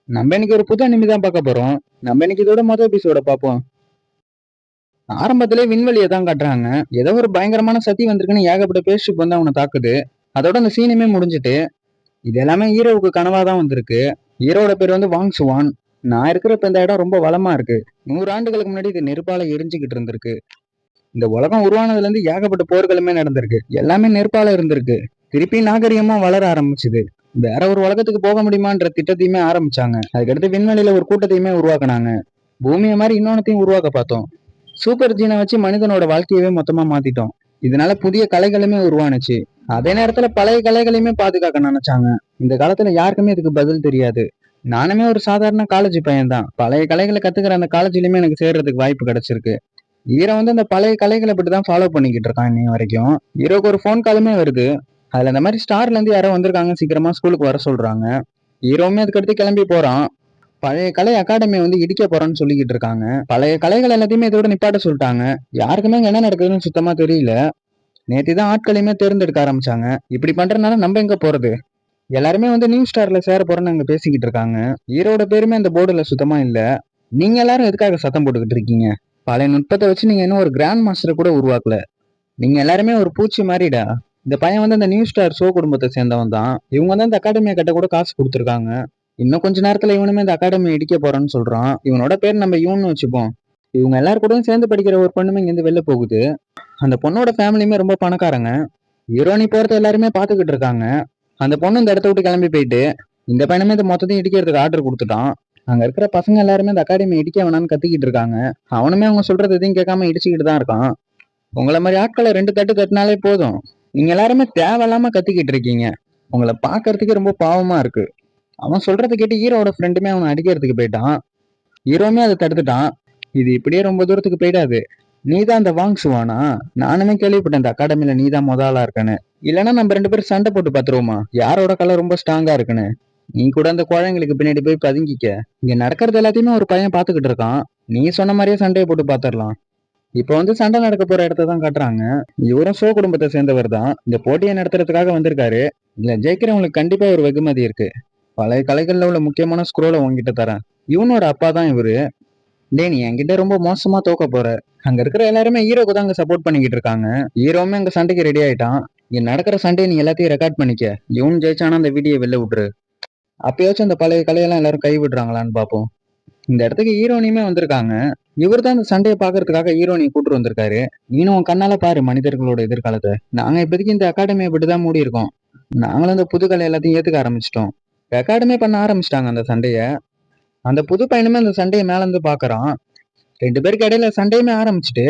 நம்ம இன்னைக்கு ஒரு புது அனிமி தான் பார்க்க போறோம். நம்ம இன்னைக்கு இதோட மொதல் எபிசோட பார்ப்போம். ஆரம்பத்திலே விண்வெளியை தான் காட்டுறாங்க. ஏதோ ஒரு பயங்கரமான சக்தி வந்திருக்குன்னு ஏகப்பட்ட பேஸ்ஷிப் வந்து அவனை தாக்குது. அதோட அந்த சீனுமே முடிஞ்சுட்டு இது எல்லாமே ஹீரோவுக்கு கனவா தான் வந்திருக்கு. ஹீரோட பேர் வந்து வாங் சுவான். நான் இருக்கிறப்ப இந்த இடம் ரொம்ப வளமா இருக்கு. 100 ஆண்டுகளுக்கு முன்னாடி இது நெருப்பால எரிஞ்சுக்கிட்டு இருந்திருக்கு. இந்த உலகம் உருவானதுல இருந்து ஏகப்பட்ட போர்களுமே நடந்திருக்கு. எல்லாமே நெருப்பால இருந்திருக்கு. திருப்பி நாகரிகமா வளர ஆரம்பிச்சுது. வேற ஒரு உலகத்துக்கு போக முடியுமான்ற திட்டத்தையுமே ஆரம்பிச்சாங்க. அதுக்கடுத்து விண்வெளியில ஒரு கூட்டத்தையுமே உருவாக்குனாங்க. பூமியை மாதிரி இன்னொன்னையும் உருவாக்க பார்த்தோம். சூப்பர் ஜீனை வச்சு மனிதனோட வாழ்க்கையவே மொத்தமா மாத்திட்டோம். இதனால புதிய கலைகளுமே உருவானுச்சு. அதே நேரத்துல பழைய கலைகளையுமே பாதுகாக்க நினைச்சாங்க. இந்த காலத்துல யாருக்குமே இதுக்கு பதில் தெரியாது. நானுமே ஒரு சாதாரண காலேஜ் பையன் தான். பழைய கலைகளை கத்துக்கிற அந்த காலேஜ்லயுமே எனக்கு சேர்றதுக்கு வாய்ப்பு கிடைச்சிருக்கு. ஹீரோ வந்து அந்த பழைய கலைகளை பற்றி தான் ஃபாலோ பண்ணிக்கிட்டு இருக்கான் இன்னைய வரைக்கும். ஹீரோக்கு ஒரு ஃபோன் காலுமே வருது. அதுல இந்த மாதிரி ஸ்டார்ல இருந்து யாரோ வந்திருக்காங்க, சீக்கிரமா ஸ்கூலுக்கு வர சொல்றாங்க. ஹீரோவுமே அதுக்கடுத்து கிளம்பி போறான். பழைய கலை அகாடமி வந்து இடிக்க போறோம்னு சொல்லிக்கிட்டு இருக்காங்க. பழைய கலைகள் எல்லாத்தையுமே இதோட நிப்பாட்ட சொல்லிட்டாங்க. யாருக்குமே இங்க என்ன நடக்குதுன்னு சுத்தமா தெரியல. நேத்து தான் ஆட்களையுமே தேர்ந்தெடுக்க ஆரம்பிச்சாங்க. இப்படி பண்றதுனால நம்ம எங்க போறது? எல்லாருமே வந்து நியூ ஸ்டார்ல சேர போறோம்னு அங்க பேசிக்கிட்டு இருக்காங்க. ஹீரோட பேருமே அந்த போர்டுல சுத்தமா இல்ல. நீங்க எல்லாரும் எதுக்காக சத்தம் போட்டுக்கிட்டு இருக்கீங்க? பழைய நுட்பத்தை வச்சு நீங்க இன்னும் ஒரு கிராண்ட் மாஸ்டர் கூட உருவாக்கல. நீங்க எல்லாருமே ஒரு பூச்சி மாதிரிடா. இந்த பையன் வந்து அந்த நியூ ஸ்டார் ஷோ குடும்பத்தை சேர்ந்தவன் தான். இவங்க தான் இந்த அகாடமியை கட்ட கூட காசு கொடுத்துருக்காங்க. இன்னும் கொஞ்ச நேரத்துல இவனுமே இந்த அகாடமி இடிக்க போறேன்னு சொல்றான். இவனோட பேர் நம்ம இவனு வச்சுப்போம். இவங்க எல்லாரும் கூடயும் சேர்ந்து படிக்கிற ஒரு பொண்ணுமே இங்க இருந்து வெளில போகுது. அந்த பொண்ணோட ஃபேமிலியுமே ரொம்ப பணக்காரங்க. ஹீரோனி போறத எல்லாருமே பாத்துக்கிட்டு இருக்காங்க. அந்த பொண்ணு இந்த இடத்த விட்டு கிளம்பி போயிட்டு இந்த பையனுமே இந்த மொத்தத்தையும் இடிக்கிறதுக்கு ஆர்டர் கொடுத்துட்டான். அங்க இருக்கிற பசங்க எல்லாருமே இந்த அகாடமி இடிக்க வேணாம்னு கத்திக்கிட்டு இருக்காங்க. அவனுமே அவங்க சொல்றது எதையும் கேட்காம இடிச்சுக்கிட்டு தான் இருக்கான். உங்களை மாதிரி ஆட்களை 2 தட்டு தட்டினாலே போதும். நீங்க எல்லாருமே தேவையில்லாம கத்திக்கிட்டு இருக்கீங்க. உங்களை பாக்குறதுக்கே ரொம்ப பாவமா இருக்கு. அவன் சொல்றதை கேட்டு ஹீரோட ஃப்ரெண்டுமே அவனை அடிக்கிறதுக்கு போயிட்டான். ஹீரோமே அதை தடுத்துட்டான். இது இப்படியே ரொம்ப தூரத்துக்கு போயிடாது. நீதான் அந்த வாங் சுவானா? நானுமே கேள்விப்பட்டேன் இந்த அகாடமில நீதான் முத ஆளா இருக்கன்னு. இல்லைன்னா நம்ம 2 பேரும் சண்டை போட்டு பாத்துருவோமா, யாரோட கலை ரொம்ப ஸ்ட்ராங்கா இருக்குன்னு. நீ கூட அந்த குழந்தைங்களுக்கு பின்னாடி போய் பதுங்கிக்க. இங்க நடக்கிறது எல்லாத்தையுமே ஒரு பையன் பாத்துக்கிட்டு இருக்கான். நீ சொன்ன மாதிரியே சண்டையை போட்டு பாத்துரலாம். இப்ப வந்து சண்டை நடக்க போற இடத்த தான் காட்டுறாங்க. இவரும் சோ குடும்பத்தை சேர்ந்தவர் தான். இந்த போட்டியை நடத்துறதுக்காக வந்திருக்காரு. இதுல ஜெயிக்கிறவங்களுக்கு கண்டிப்பா ஒரு வெகுமதி இருக்கு. பழைய கலைகள்ல உள்ள முக்கியமான ஸ்க்ரோலை உங்ககிட்ட தரேன். இவனோட அப்பா தான் இவரு. டேய், நீ என்கிட்ட ரொம்ப மோசமா தோக்க போற. அங்க இருக்கிற எல்லாருமே ஹீரோக்கு தான் அங்க சப்போர்ட் பண்ணிக்கிட்டு இருக்காங்க. ஹீரோவுமே அங்க சண்டைக்கு ரெடி ஆயிட்டான். இங்க நடக்கிற சண்டையை நீ எல்லாத்தையும் ரெக்கார்ட் பண்ணிக்க. இவன் ஜெயிச்சானா அந்த வீடியோ வெளில விட்டுரு. அப்பயாச்சும் அந்த பழைய கலையெல்லாம் எல்லாரும் கை விடுறாங்களான்னு பாப்போம். இந்த இடத்துக்கு ஹீரோனியுமே வந்திருக்காங்க. இவர் தான் இந்த சண்டையை பாக்குறதுக்காக ஹீரோனியை கூட்டு வந்திருக்காரு. நீனும் உன் கண்ணால பாரு மனிதர்களோட எதிர்காலத்தை. நாங்க இப்போதைக்கு இந்த அகாடமியை விட்டு தான் மூடி இருக்கோம். நாங்களும் இந்த புது கலை எல்லாத்தையும் ஏத்துக்க ஆரம்பிச்சிட்டோம். அகாடமி பண்ண ஆரம்பிச்சிட்டாங்க அந்த சண்டைய. அந்த புது பையனுமே அந்த சண்டையை மேல இருந்து பாக்குறான். 2 பேருக்கு இடையில சண்டையுமே ஆரம்பிச்சுட்டு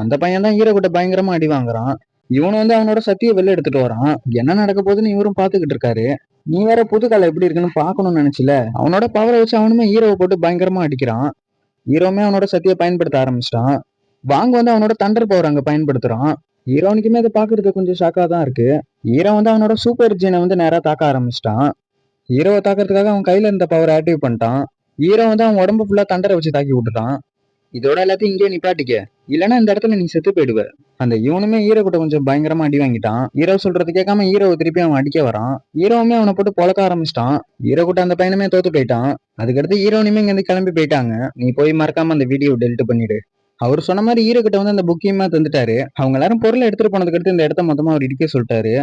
அந்த பையன் தான் ஹீரோ கிட்ட பயங்கரமா அடி வாங்குறான். இவனு வந்து அவனோட சத்தியை வெளில எடுத்துட்டு வரான். என்ன நடக்க போகுதுன்னு இவரும் பாத்துக்கிட்டு இருக்காரு. நீ வேற புது கலை எப்படி இருக்குன்னு பாக்கணும்னு நினைச்சுல. அவனோட பவரை வச்சு அவனுமே ஹீரோவை போட்டு பயங்கரமா அடிக்கிறான். ஹீரோமே அவனோட சக்தியை பயன்படுத்த ஆரம்பிச்சிட்டான். வாங்க வந்து அவனோட தண்டர் பவர் அங்க பயன்படுத்துறான். ஹீரோனுக்குமே அதை பாக்குறது கொஞ்சம் ஷாக்கா தான் இருக்கு. ஹீரோ வந்து அவனோட சூப்பர் ஜீனை வந்து நேரா தாக்க ஆரம்பிச்சிட்டான். ஹீரோவை தாக்குறதுக்காக அவன் கையில இருந்த பவர் ஆக்டிவ் பண்ணிட்டான். ஹீரோ வந்து அவன் உடம்பு ஃபுல்லா தண்டரை வச்சு தாக்கி விட்டுட்டான். இதோட எல்லாத்தையும் இங்கே நிப்பாட்டிக்க, இல்லைன்னா இந்த இடத்துல நீ செத்து போயிடுவ. அந்த இவனுமே ஹீரோ கிட்ட கொஞ்சம் பயங்கரமா அடி வாங்கிட்டான். ஹீரோ சொல்றது கேட்காம ஹீரோவை திருப்பி அவன் அடிக்க வரான். ஹீரோவுமே அவனை போட்டு பொழக்க ஆரம்பிச்சிட்டான். ஹீரோ கிட்ட அந்த பையனுமே தோத்து போயிட்டான். அதுக்கடுத்து ஹீரோனுமே இங்க இருந்து கிளம்பி போயிட்டாங்க. நீ போய் மறக்காம அந்த வீடியோ டெலிட் பண்ணிடு. அவர் சொன்ன மாதிரி ஹீரோ கிட்ட வந்து அந்த புக்கையுமே தந்துட்டாரு. அவங்க எல்லாரும் பொருளை எடுத்துட்டு போனதுக்கு அடுத்து இந்த இடத்த மொத்தமா அவர் இடிக்க சொல்லிட்டாரு.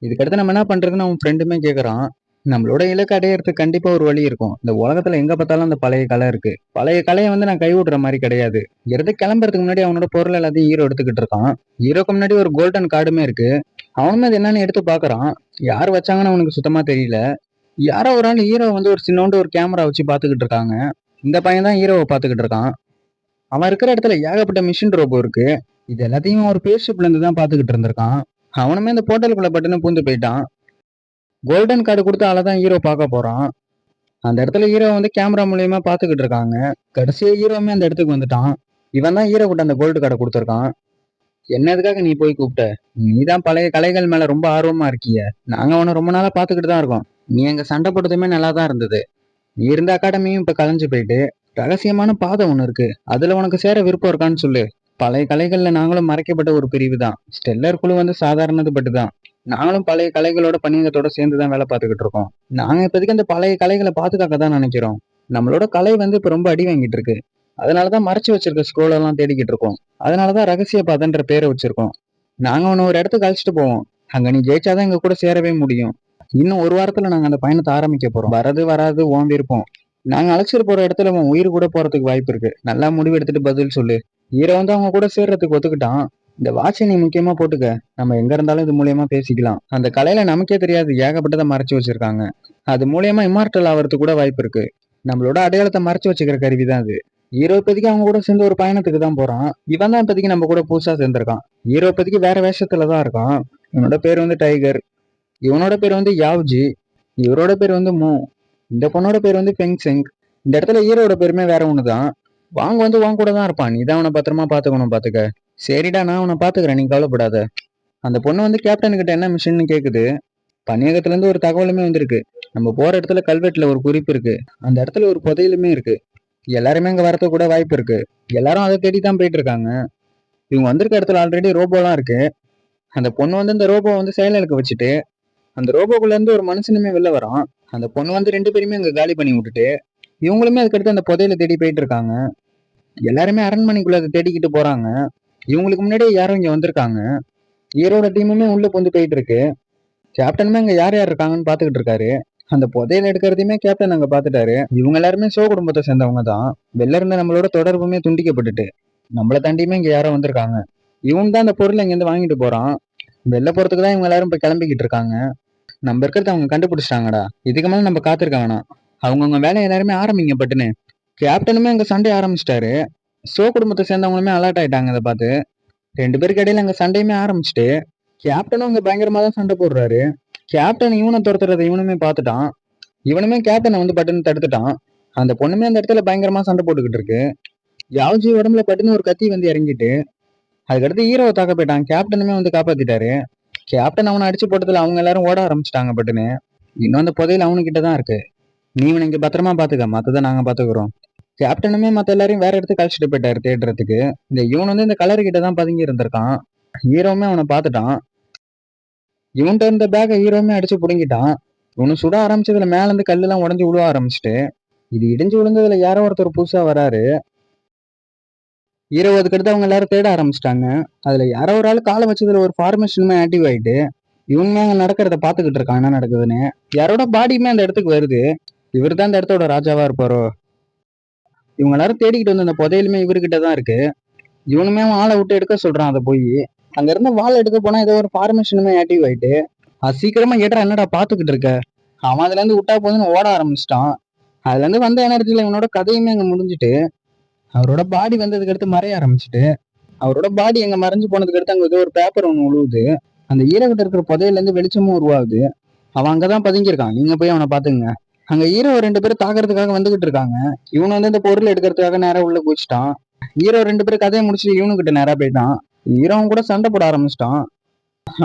இதுக்கடுத்து நம்ம என்ன பண்றதுன்னு அவன் ஃப்ரெண்டுமே கேக்குறான். நம்மளோட இலக்கு அடையறதுக்கு கண்டிப்பா ஒரு வழி இருக்கும். இந்த உலகத்துல எங்க பார்த்தாலும் அந்த பழைய கலை இருக்கு. பழைய கலையை வந்து நான் கைவிடுற மாதிரி கிடையாது. இருந்து கிளம்புறதுக்கு முன்னாடி அவனோட பொருள் எல்லாத்தையும் ஹீரோ எடுத்துக்கிட்டு இருக்கான். ஹீரோக்கு முன்னாடி ஒரு கோல்டன் கார்டுமே இருக்கு. அவனுமே அது என்னன்னு எடுத்து பாக்குறான். யார் வச்சாங்கன்னு அவனுக்கு சுத்தமா தெரியல. யாரோ ஒரு ஆள் ஹீரோ வந்து ஒரு சின்னோண்டு ஒரு கேமரா வச்சு பாத்துக்கிட்டு இருக்காங்க. இந்த பையன் தான் ஹீரோவை பாத்துக்கிட்டு இருக்கான். அவன் இருக்கிற இடத்துல ஏகப்பட்ட மிஷின் ரோபோ இருக்கு. இது எல்லாத்தையும் ஒரு பேஸ்ஷிப்ல இருந்து தான் பாத்துக்கிட்டு இருந்திருக்கான். அவனுமே இந்த போர்ட்டலுக்குள்ள பட்டுன்னு பூந்து போயிட்டான். கோல்டன் கார்டு கொடுத்த ஆளை தான் ஹீரோ பார்க்க போறான். அந்த இடத்துல ஹீரோ வந்து கேமரா மூலியமா பாத்துக்கிட்டு இருக்காங்க. கடைசியா ஹீரோவுமே அந்த இடத்துக்கு வந்துட்டான். இவன் தான் ஹீரோ கிட்ட அந்த கோல்டு கார்டை கொடுத்துருக்கான். என்ன எதுக்காக நீ போய் கூப்பிட்ட? நீதான் பழைய கலைகள் மேல ரொம்ப ஆர்வமா இருக்கிய. நாங்க அவனை ரொம்ப நாளா பாத்துக்கிட்டு தான் இருக்கோம். நீ எங்க சண்டை போட்டதுமே நல்லா தான் இருந்தது. நீ இருந்த அகாடமியும் இப்ப கலைஞ்சு போயிட்டு ரகசியமான பாதை ஒண்ணு இருக்கு. அதுல உனக்கு சேர விருப்பம் இருக்கான்னு சொல்லு. பழைய கலைகள்ல நாங்களும் மறைக்கப்பட்ட ஒரு பிரிவு தான். ஸ்டெல்லர் குழு வந்து சாதாரணது பட்டுதான். நாங்களும் பழைய கலைகளோட பணியகத்தோட சேர்ந்து தான் வேலை பார்த்துக்கிட்டு இருக்கோம். நாங்க இப்போதைக்கு அந்த பழைய கலைகளை பாதுகாக்க தான் நினைக்கிறோம். நம்மளோட கலை வந்து இப்ப ரொம்ப அடி வாங்கிட்டு இருக்கு. அதனாலதான் மறைச்சு வச்சிருக்க ஸ்க்ரோல் எல்லாம் தேடிக்கிட்டு இருக்கோம். அதனாலதான் ரகசிய பாதைன்ற பேரை வச்சிருக்கோம். நாங்க உன்னை ஒரு இடத்துக்கு அழைச்சிட்டு போவோம். அங்க நீ ஜெயிச்சாதான் எங்க கூட சேரவே முடியும். இன்னும் ஒரு வாரத்துல நாங்க அந்த பயணத்தை ஆரம்பிக்க போறோம். வரது வராது ஓன் விருப்பம். நாங்க அழைச்சிட்டு போற இடத்துல உன் உயிர் கூட போறதுக்கு வாய்ப்பு இருக்கு. நல்லா முடிவு எடுத்துட்டு பதில் சொல்லு. ஹீரோ வந்து அவங்க கூட சேர்றதுக்கு ஒத்துக்கிட்டான். இந்த வாட்சை நீ முக்கியமா போட்டுக்க. நம்ம எங்க இருந்தாலும் இது மூலியமா பேசிக்கலாம். அந்த கலையில நமக்கே தெரியாது ஏகப்பட்டதை மறைச்சு வச்சிருக்காங்க. அது மூலியமா இம்மார்டல் ஆகிறதுக்கு கூட வாய்ப்பு இருக்கு. நம்மளோட அடையாளத்தை மறைச்சு வச்சுக்கிற கருவி தான் அது. ஹீரோ இப்போதைக்கு அவங்க கூட சேர்ந்து ஒரு பயணத்துக்கு தான் போறான். இவன் தான் இப்போதைக்கு நம்ம கூட புதுசா சேர்ந்திருக்கான். ஹீரோ இப்போதைக்கு வேற வேஷத்துல தான் இருக்கான். இவனோட பேர் வந்து டைகர். இவனோட பேர் வந்து யாவ்ஜி. இவரோட பேர் வந்து மூ. இந்த பொண்ணோட பேர் வந்து ஃபெங்செங். இந்த இடத்துல ஹீரோட பேருமே வேற ஒண்ணுதான். வாங்க வந்து வாங்க கூட தான் இருப்பான். நீ தான் அவனை பத்திரமா பாத்துக்கணும். பாத்துக்க. சரிடா, நான் அவனை பாத்துக்கிறேன், நீ கவலைப்படாத. அந்த பொண்ணு வந்து கேப்டன் கிட்ட என்ன மிஷின்னு கேக்குது. பணியகத்துல இருந்து ஒரு தகவலுமே வந்திருக்கு. நம்ம போற இடத்துல கல்வெட்டுல ஒரு குறிப்பு இருக்கு. அந்த இடத்துல ஒரு புதையலுமே இருக்கு. எல்லாருமே அங்க வரது கூட வாய்ப்பு இருக்கு. எல்லாரும் அதை தேடி தான் போயிட்டு இருக்காங்க. இவங்க வந்திருக்க இடத்துல ஆல்ரெடி ரோபோலாம் இருக்கு. அந்த பொண்ணு வந்து இந்த ரோபோ வந்து செயலிழக்க வச்சுட்டு அந்த ரோபோக்குள்ள இருந்து ஒரு மனுஷனுமே வெளில வரான். அந்த பொண்ணு வந்து 2 பேருமே அங்க காலி பண்ணி விட்டுட்டு இவங்களுமே அதுக்கடுத்து அந்த புதையில தேடி போயிட்டு இருக்காங்க. எல்லாருமே அரண்மனைக்குள்ள அதை தேடிக்கிட்டு போறாங்க. இவங்களுக்கு முன்னாடியே யாரும் இங்க வந்திருக்காங்க. ஹீரோட டீமுமே உள்ள புந்து போயிட்டு இருக்கு. கேப்டனுமே அங்க யார் யார் இருக்காங்கன்னு பாத்துக்கிட்டு இருக்காரு. அந்த புதையில எடுக்கிறதையுமே கேப்டன் அங்க பாத்துட்டாரு. இவங்க எல்லாருமே சோ குடும்பத்தை சேர்ந்தவங்க தான். வெளில இருந்த நம்மளோட தொடர்புமே துண்டிக்கப்பட்டுட்டு நம்மளை தாண்டியுமே இங்க யாரோ வந்திருக்காங்க. இவன் தான் அந்த பொருளை இங்க இருந்து வாங்கிட்டு போறான். வெளில போறதுக்கு தான் இவங்க எல்லாரும் இப்ப கிளம்பிக்கிட்டு இருக்காங்க. நம்ம இருக்கிறத அவங்க கண்டுபிடிச்சிட்டாங்கடா. இதுக்கு மேல நம்ம காத்திருக்க வேணாம். அவங்கவுங்க வேலையை எல்லாருமே ஆரம்பிங்க பட்டுன்னு. கேப்டனுமே அங்க சண்டை ஆரம்பிச்சிட்டாரு. சோ குடும்பத்தை சேர்ந்தவங்களுமே அலர்ட் ஆயிட்டாங்க. அதை பார்த்து 2 பேருக்கு இடையில அங்க சண்டையுமே ஆரம்பிச்சுட்டு கேப்டனும் அங்க பயங்கரமா தான் சண்டை போடுறாரு. கேப்டன் இவனை துரத்துறதை இவனுமே பார்த்துட்டான். இவனுமே கேப்டனை வந்து பட்டுன்னு தடுத்துட்டான். அந்த பொண்ணுமே அந்த இடத்துல பயங்கரமா சண்டை போட்டுக்கிட்டு இருக்கு. யாவ்ஜி உடம்புல பட்டுன்னு ஒரு கத்தி வந்து இறங்கிட்டு அதுக்கடுத்து ஹீரோவை தாக்க போயிட்டான். கேப்டனுமே வந்து காப்பாத்திட்டாரு. கேப்டன் அவனை அடிச்சு போட்டதுல அவங்க எல்லாரும் ஓட ஆரம்பிச்சிட்டாங்க பட்டுன்னு. இன்னும் அந்த புதையல் அவனுக்கிட்ட தான் இருக்கு. நீ இவனை இங்க பத்திரமா பாத்துக்க, மத்ததை நாங்க பாத்துக்கிறோம். கேப்டனுமே மத்த எல்லாரையும் வேற இடத்துக்கு அழைச்சிட்டு போயிட்டாரு தேடுறதுக்கு. இந்த இவன் வந்து இந்த கலர் கிட்ட தான் பதுங்கி இருந்திருக்கான். ஹீரோவுமே அவனை பார்த்துட்டான். இவன்கிட்ட இருந்த பேக்கை ஹீரோவுமே அடிச்சு புடுங்கிட்டான். இவனு சுட ஆரம்பிச்சதுல மேல இருந்து கல்லு எல்லாம் உடஞ்சு விழுவ ஆரம்பிச்சுட்டு இது இடிஞ்சு விழுந்ததுல யாரோ ஒருத்தர் புதுசா வராரு. ஹீரோ அதுக்கடுத்து அவங்க எல்லாரும் தேட ஆரம்பிச்சிட்டாங்க. அதுல யாரோ ஒரு ஆள் காலை வச்சதுல ஒரு ஃபார்மேஷனுமே ஆக்டிவ் ஆயிட்டு இவங்க அங்க நடக்கிறத பாத்துக்கிட்டு இருக்கான் என்ன நடக்குதுன்னு. யாரோட பாடியுமே அந்த இடத்துக்கு வருது. இவர் தான் இந்த இடத்தோட ராஜாவா இருப்பாரோ. இவங்க எல்லாரும் தேடிக்கிட்டு வந்து அந்த புதையலுமே இவர்கிட்ட தான் இருக்கு. இவனுமே அவன் ஆளை விட்டு எடுக்க சொல்றான். அதை போய் அங்க இருந்து வாழை எடுக்க போனா ஏதோ ஒரு ஃபார்மேஷனுமே ஆக்டிவ் ஆயிட்டு அது சீக்கிரமா ஏட்டா என்னடா பாத்துக்கிட்டு இருக்க. அவன் அதுல இருந்து விட்டா போதுன்னு ஓட ஆரம்பிச்சிட்டான். அதுல இருந்து வந்த எனர்ஜில இவனோட கதையுமே அங்க முடிஞ்சுட்டு அவரோட பாடி வந்ததுக்கு அடுத்து மறைய ஆரம்பிச்சுட்டு அவரோட பாடி அங்க மறைஞ்சு போனதுக்கு அடுத்து அங்க ஏதோ ஒரு பேப்பர் ஒண்ணு உழுவுது. அந்த ஈரகிட்ட இருக்கிற புதையில இருந்து வெளிச்சமும் உருவாகுது. அவன் அங்கதான் பதுங்கியிருக்கான். நீங்க போய் அவனை பாத்துங்க. அங்க ஹீரோ 2 பேரும் தாக்குறதுக்காக வந்துகிட்டு இருக்காங்க. இவன் வந்து இந்த பொருள் எடுக்கிறதுக்காக நேரா உள்ள குதிச்சிட்டான். ஹீரோ 2 பேரும் கதையை முடிச்சுட்டு இவனுக்கிட்ட நேரா போயிட்டான். ஹீரோவும் கூட சண்டை போட ஆரம்பிச்சிட்டான்.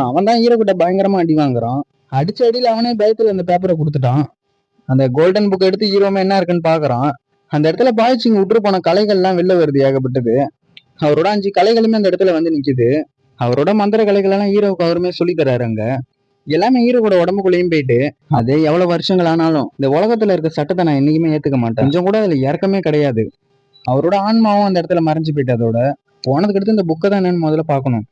அவன் தான் ஹீரோ கிட்ட பயங்கரமா அடி வாங்குறான். அடிச்ச அடியில அவனே பயத்துல அந்த பேப்பரை கொடுத்துட்டான். அந்த கோல்டன் புக் எடுத்து ஹீரோமே என்ன இருக்குன்னு பாக்குறான். அந்த இடத்துல பாய்ச்சிங்க விட்டுரு போன கலைகள் எல்லாம் வெளில வருது ஏகப்பட்டது. அவரோட 5 கலைகளுமே அந்த இடத்துல வந்து நிக்குது. அவரோட மந்திர கலைகள் எல்லாம் ஹீரோவுக்கு அவருமே சொல்லி தராரு அங்க. எல்லாமே ஹீரோட உடம்புக்குள்ளேயும் போயிட்டு அதே எவ்வளவு வருஷங்கள் ஆனாலும் இந்த உலகத்துல இருக்க சட்டத்தை நான் என்னைக்குமே ஏத்துக்க மாட்டேன். கொஞ்சம் கூட அதுல இறக்கமே கிடையாது. அவரோட ஆன்மாவும் அந்த இடத்துல மறைஞ்சு போயிட்டு அதோட போனதுக்கு அடுத்து இந்த புக்கை தான் என்னன்னு முதல்ல பாக்கணும்.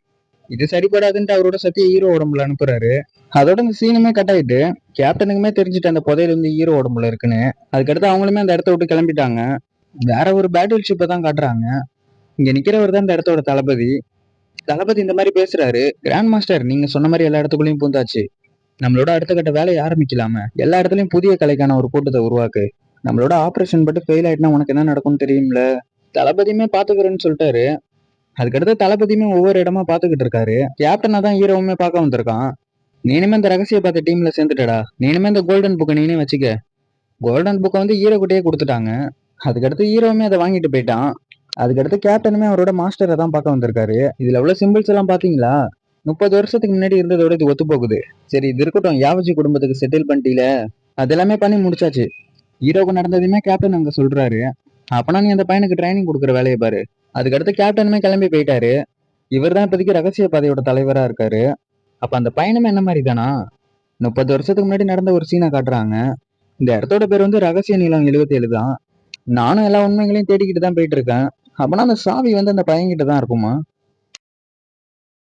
இது சரிப்படாதுன்ட்டு அவரோட சத்திய ஹீரோ உடம்புல அனுப்புறாரு. அதோட இந்த சீனுமே கட் ஆயிட்டு கேப்டனுக்குமே தெரிஞ்சுட்டு அந்த புதையில வந்து ஹீரோ உடம்புல இருக்குன்னு. அதுக்கடுத்து அவங்களுமே அந்த இடத்த விட்டு கிளம்பிட்டாங்க. வேற ஒரு பேட்டில் ஷிப்பை தான் காட்டுறாங்க. இங்க நிக்கிறவர் தான் இந்த இடத்தோட தளபதி. தளபதி இந்த மாதிரி பேசுறாரு. கிராண்ட் மாஸ்டர், நீங்க சொன்ன மாதிரி எல்லா இடத்துக்குள்ளயும் பூந்தாச்சு. நம்மளோட அடுத்த கட்ட வேலையை ஆரம்பிக்கலாம. எல்லா இடத்துலயும் புதிய கலைக்கான ஒரு கூட்டத்தை உருவாக்கு. நம்மளோட ஆபரேஷன் பட்டு ஃபெயில் ஆயிட்டுனா உனக்கு என்ன நடக்கும்னு தெரியும்ல. தளபதியுமே பாத்துக்கிறேன்னு சொல்லிட்டாரு. அதுக்கடுத்து தளபதியுமே ஒவ்வொரு இடமா பாத்துக்கிட்டு இருக்காரு. கேப்டனா தான் ஹீரோவுமே பார்க்க வந்திருக்கான். நீனுமே இந்த ரகசிய பார்த்த டீம்ல சேர்ந்துட்டடா. நீனுமே இந்த கோல்டன் புக்கை நீனே வச்சுக்க. கோல்டன் புக்கை வந்து ஹீரோ கிட்டே கொடுத்துட்டாங்க. அதுக்கடுத்து ஹீரோவுமே அதை வாங்கிட்டு போயிட்டான். அதுக்கடுத்து கேப்டனுமே அவரோட மாஸ்டரை தான் பார்க்க வந்திருக்காரு. இதுல எவ்வளவு சிம்பிள்ஸ் எல்லாம் பாத்தீங்களா? 30 வருஷத்துக்கு முன்னாடி இருந்ததோட இது ஒத்து போகுது. சரி, இது இருக்கட்டும். யாவஜி குடும்பத்துக்கு செட்டில் பண்ணிட்டீல. அது எல்லாமே பண்ணி முடிச்சாச்சு. ஹீரோக்கு நடந்ததுமே கேப்டன் அங்க சொல்றாரு. அப்பனா நீ அந்த பையனுக்கு ட்ரைனிங் கொடுக்குற வேலையை பாரு. அதுக்கடுத்து கேப்டனுமே கிளம்பி போயிட்டாரு. இவர் தான் இப்போதைக்கு ரகசிய பாதையோட தலைவரா இருக்காரு. அப்ப அந்த பயணம் என்ன மாதிரி தானா? 30 வருஷத்துக்கு முன்னாடி நடந்த ஒரு சீனை காட்டுறாங்க. இந்த இடத்தோட பேர் வந்து ரகசிய நீளம் 77 தான். நானும் எல்லா உண்மைகளையும் தேடிக்கிட்டு தான் போயிட்டு இருக்கேன். அப்பனா அந்த சாவி வந்து அந்த பையன்கிட்ட தான் இருக்குமா?